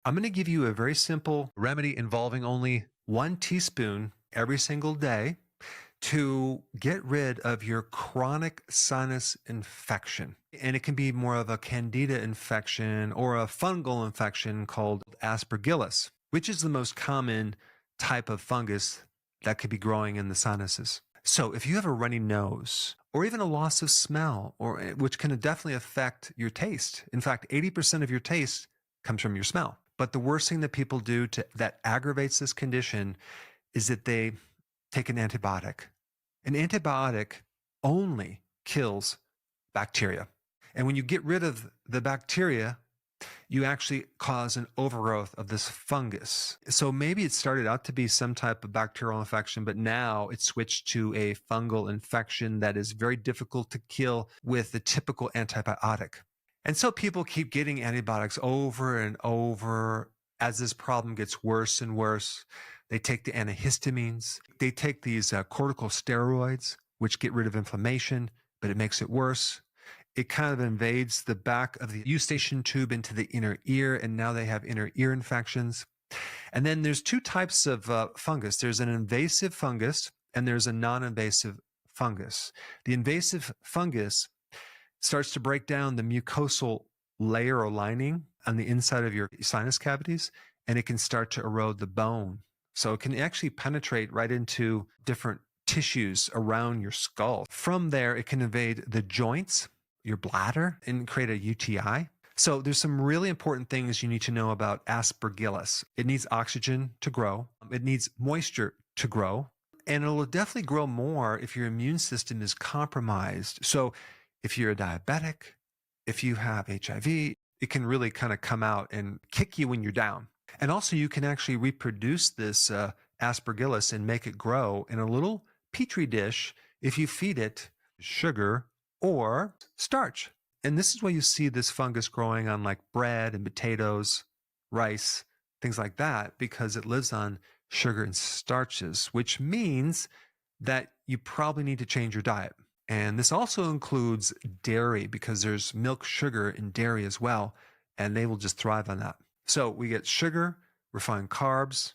I'm going to give you a very simple remedy involving only 1 teaspoon every single day to get rid of your chronic sinus infection. And it can be more of a candida infection or a fungal infection called aspergillus, which is the most common type of fungus that could be growing in the sinuses. So if you have a runny nose or even a loss of smell, which can definitely affect your taste. In fact, 80% of your taste comes from your smell. But the worst thing that people do that aggravates this condition is that they take an antibiotic. An antibiotic only kills bacteria. And when you get rid of the bacteria, you actually cause an overgrowth of this fungus. So maybe it started out to be some type of bacterial infection, but now it's switched to a fungal infection that is very difficult to kill with the typical antibiotic. And so people keep getting antibiotics over and over as this problem gets worse and worse. They take the antihistamines. They take these corticosteroids, which get rid of inflammation, but it makes it worse. It kind of invades the back of the eustachian tube into the inner ear, and now they have inner ear infections. And then there's 2 types of fungus. There's an invasive fungus, and there's a non-invasive fungus. The invasive fungus starts to break down the mucosal layer or lining on the inside of your sinus cavities, and it can start to erode the bone. So it can actually penetrate right into different tissues around your skull. From there, it can invade the joints, your bladder, and create a UTI. So there's some really important things you need to know about aspergillus. It needs oxygen to grow. It needs moisture to grow. And it'll definitely grow more if your immune system is compromised. So if you're a diabetic, if you have HIV, it can really kind of come out and kick you when you're down. And also you can actually reproduce this aspergillus and make it grow in a little petri dish if you feed it sugar or starch. And this is why you see this fungus growing on like bread and potatoes, rice, things like that, because it lives on sugar and starches, which means that you probably need to change your diet. And this also includes dairy because there's milk sugar in dairy as well, and they will just thrive on that. So we get sugar, refined carbs,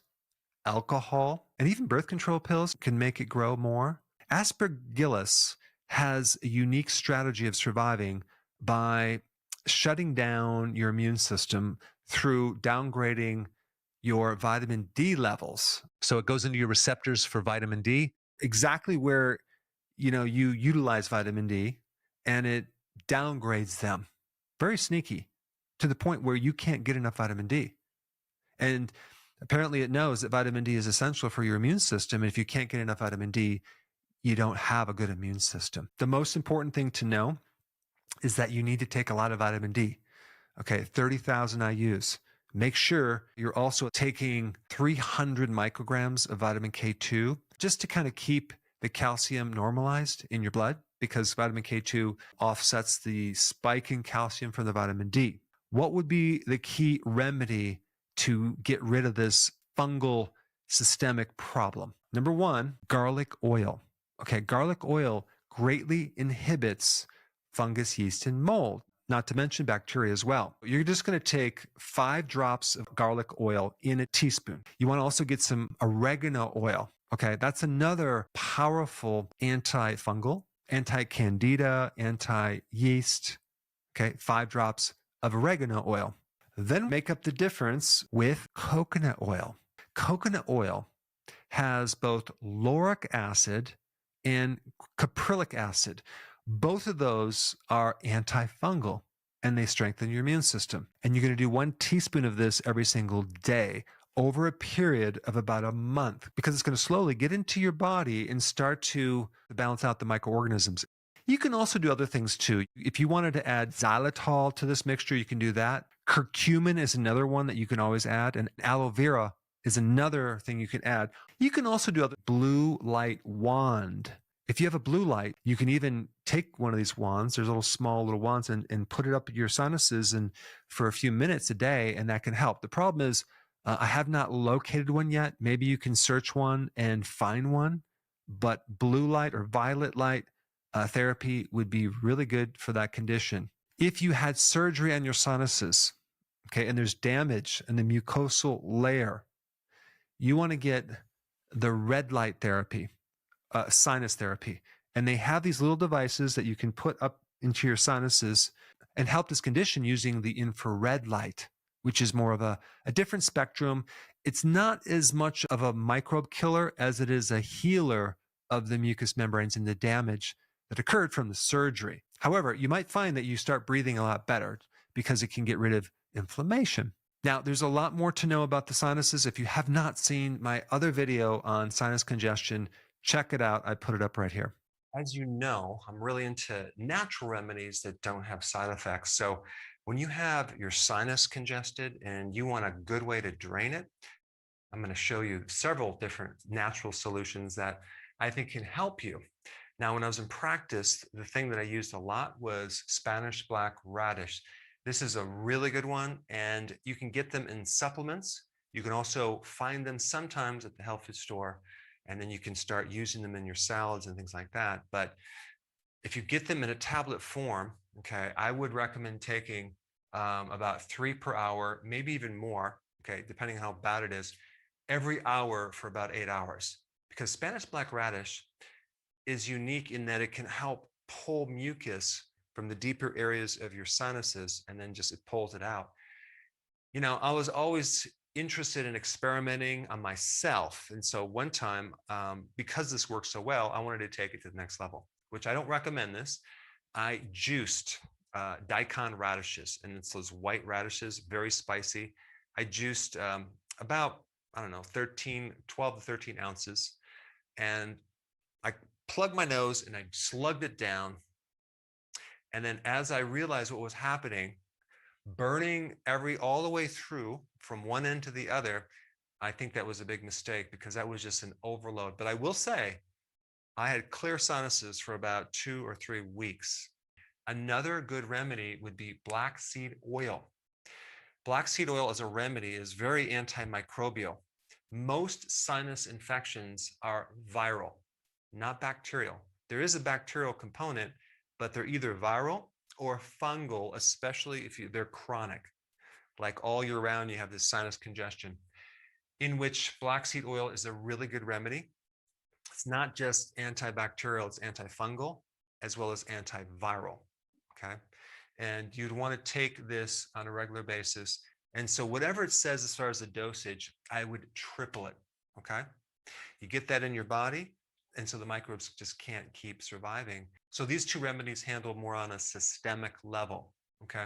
alcohol, and even birth control pills can make it grow more. Aspergillus has a unique strategy of surviving by shutting down your immune system through downgrading your vitamin D levels. So it goes into your receptors for vitamin D, exactly where you utilize vitamin D, and it downgrades them. Very sneaky, to the point where you can't get enough vitamin D. And apparently it knows that vitamin D is essential for your immune system. And if you can't get enough vitamin D, you don't have a good immune system. The most important thing to know is that you need to take a lot of vitamin D. Okay, 30,000 IUs. Make sure you're also taking 300 micrograms of vitamin K2 just to kind of keep the calcium normalized in your blood, because vitamin K2 offsets the spike in calcium from the vitamin D. What would be the key remedy to get rid of this fungal systemic problem? Number 1, garlic oil. Okay, garlic oil greatly inhibits fungus, yeast, and mold, not to mention bacteria as well. You're just going to take 5 drops of garlic oil in a teaspoon. You want to also get some oregano oil. Okay, that's another powerful antifungal, anti-candida, anti-yeast. Okay, 5 drops of oregano oil. Then make up the difference with coconut oil. Coconut oil has both lauric acid and caprylic acid. Both of those are antifungal, and they strengthen your immune system. And you're going to do 1 teaspoon of this every single day over a period of about a month, because it's going to slowly get into your body and start to balance out the microorganisms. You can also do other things too. If you wanted to add xylitol to this mixture, you can do that. Curcumin is another one that you can always add, and aloe vera is another thing you can add. You can also do other blue light wand. If you have a blue light, you can even take one of these wands, there's small little wands, and put it up your sinuses and for a few minutes a day, and that can help. The problem is I have not located one yet. Maybe you can search one and find one, but blue light or violet light therapy would be really good for that condition. If you had surgery on your sinuses, okay, and there's damage in the mucosal layer, you want to get the red light therapy, sinus therapy. And they have these little devices that you can put up into your sinuses and help this condition using the infrared light, which is more of a different spectrum. It's not as much of a microbe killer as it is a healer of the mucous membranes and the damage that occurred from the surgery. However, you might find that you start breathing a lot better because it can get rid of inflammation. Now, there's a lot more to know about the sinuses. If you have not seen my other video on sinus congestion, check it out. I put it up right here. As you know, I'm really into natural remedies that don't have side effects. So when you have your sinus congested and you want a good way to drain it, I'm going to show you several different natural solutions that I think can help you. Now, when I was in practice, the thing that I used a lot was Spanish black radish. This is a really good one, and you can get them in supplements. You can also find them sometimes at the health food store, and then you can start using them in your salads and things like that. But if you get them in a tablet form, okay, I would recommend taking about 3 per hour, maybe even more, okay, depending on how bad it is, every hour for about 8 hours. Because Spanish black radish is unique in that it can help pull mucus from the deeper areas of your sinuses, and then just it pulls it out. You know, I was always interested in experimenting on myself. And so one time, because this works so well, I wanted to take it to the next level, which I don't recommend this. I juiced daikon radishes, and it's those white radishes, very spicy. I juiced about, I don't know, 12 to 13 ounces. And I plugged my nose and I slugged it down. And then as I realized what was happening, burning all the way through from one end to the other, I think that was a big mistake because that was just an overload. But I will say, I had clear sinuses for about 2 or 3 weeks. Another good remedy would be black seed oil. Black seed oil as a remedy is very antimicrobial. Most sinus infections are viral, not bacterial. There is a bacterial component, but they're either viral or fungal, especially if they're chronic. Like all year round, you have this sinus congestion, in which black seed oil is a really good remedy. It's not just antibacterial, it's antifungal, as well as antiviral, okay? And you'd want to take this on a regular basis. And so whatever it says as far as the dosage, I would triple it, okay? You get that in your body, and so the microbes just can't keep surviving. So these two remedies handle more on a systemic level, okay?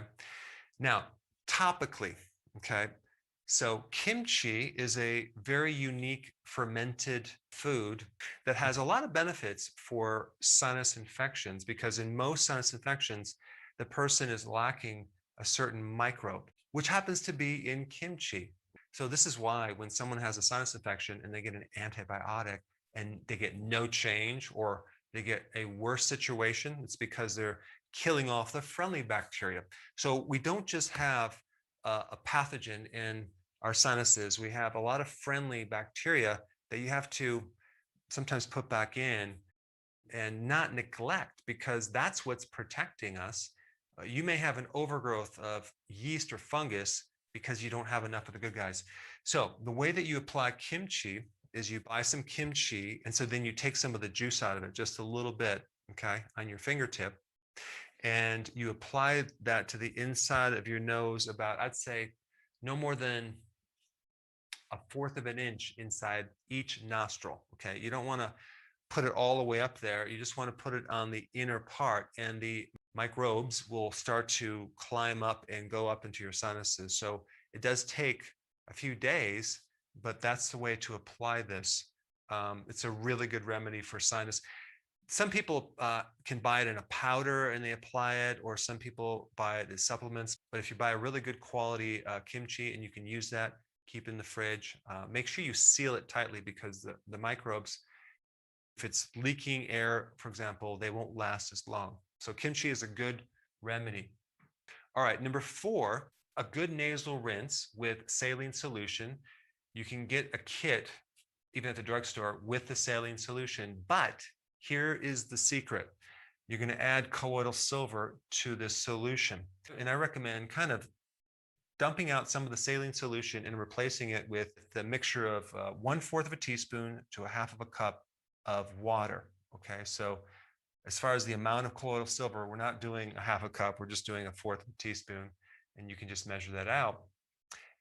Now, topically, okay? So kimchi is a very unique fermented food that has a lot of benefits for sinus infections, because in most sinus infections, the person is lacking a certain microbe, which happens to be in kimchi. So this is why when someone has a sinus infection and they get an antibiotic and they get no change, or they get a worse situation, it's because they're killing off the friendly bacteria. So we don't just have a pathogen in our sinuses. We have a lot of friendly bacteria that you have to sometimes put back in and not neglect, because that's what's protecting us. You may have an overgrowth of yeast or fungus because you don't have enough of the good guys. So the way that you apply kimchi is you buy some kimchi, and so then you take some of the juice out of it, just a little bit, okay, on your fingertip, and you apply that to the inside of your nose about, I'd say, no more than 1/4 of an inch inside each nostril, okay? You don't want to put it all the way up there. You just want to put it on the inner part, and the microbes will start to climb up and go up into your sinuses. So it does take a few days, but that's the way to apply this. It's a really good remedy for sinus. Some people can buy it in a powder and they apply it, or some people buy it as supplements. But if you buy a really good quality kimchi and you can use that, keep it in the fridge. Make sure you seal it tightly, because the microbes, if it's leaking air, for example, they won't last as long. So kimchi is a good remedy. All right, number 4, a good nasal rinse with saline solution. You can get a kit, even at the drugstore, with the saline solution, but here is the secret. You're going to add colloidal silver to this solution. And I recommend kind of dumping out some of the saline solution and replacing it with the mixture of 1/4 of a teaspoon to 1/2 of a cup of water. Okay, so as far as the amount of colloidal silver, we're not doing 1/2 a cup, we're just doing 1/4 of a teaspoon, and you can just measure that out.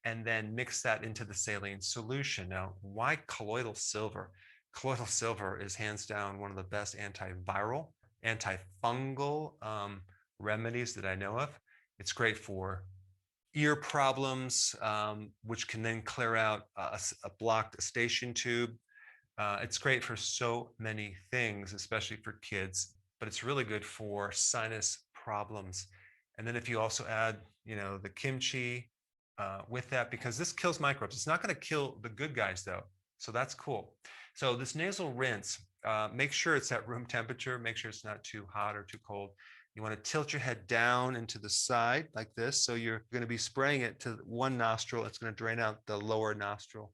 And then mix that into the saline solution. Now, why colloidal silver? Colloidal silver is hands down one of the best antiviral, antifungal remedies that I know of. It's great for ear problems, which can then clear out a blocked eustachian tube. It's great for so many things, especially for kids, but it's really good for sinus problems. And then if you also add, the kimchi with that, because this kills microbes. It's not going to kill the good guys though. So that's cool. So this nasal rinse, make sure it's at room temperature. Make sure it's not too hot or too cold. You want to tilt your head down and to the side like this. So you're going to be spraying it to one nostril. It's going to drain out the lower nostril.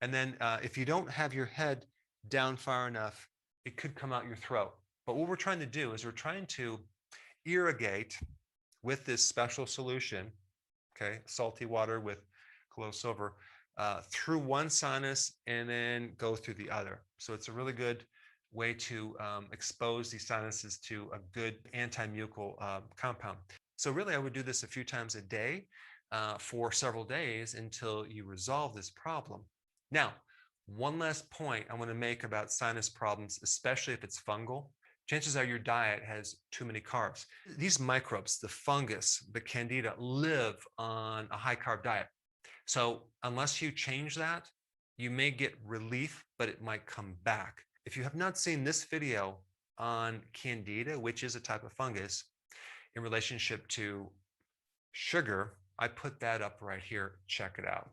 And then if you don't have your head down far enough, it could come out your throat. But what we're trying to do is we're trying to irrigate with this special solution, okay, salty water with colloidal silver, through one sinus and then go through the other. So it's a really good way to expose these sinuses to a good anti-mucal compound. So really, I would do this a few times a day for several days until you resolve this problem. Now, one last point I want to make about sinus problems, especially if it's fungal. Chances are your diet has too many carbs. These microbes, the fungus, the candida, live on a high carb diet. So unless you change that, you may get relief, but it might come back. If you have not seen this video on candida, which is a type of fungus, in relationship to sugar, I put that up right here. Check it out.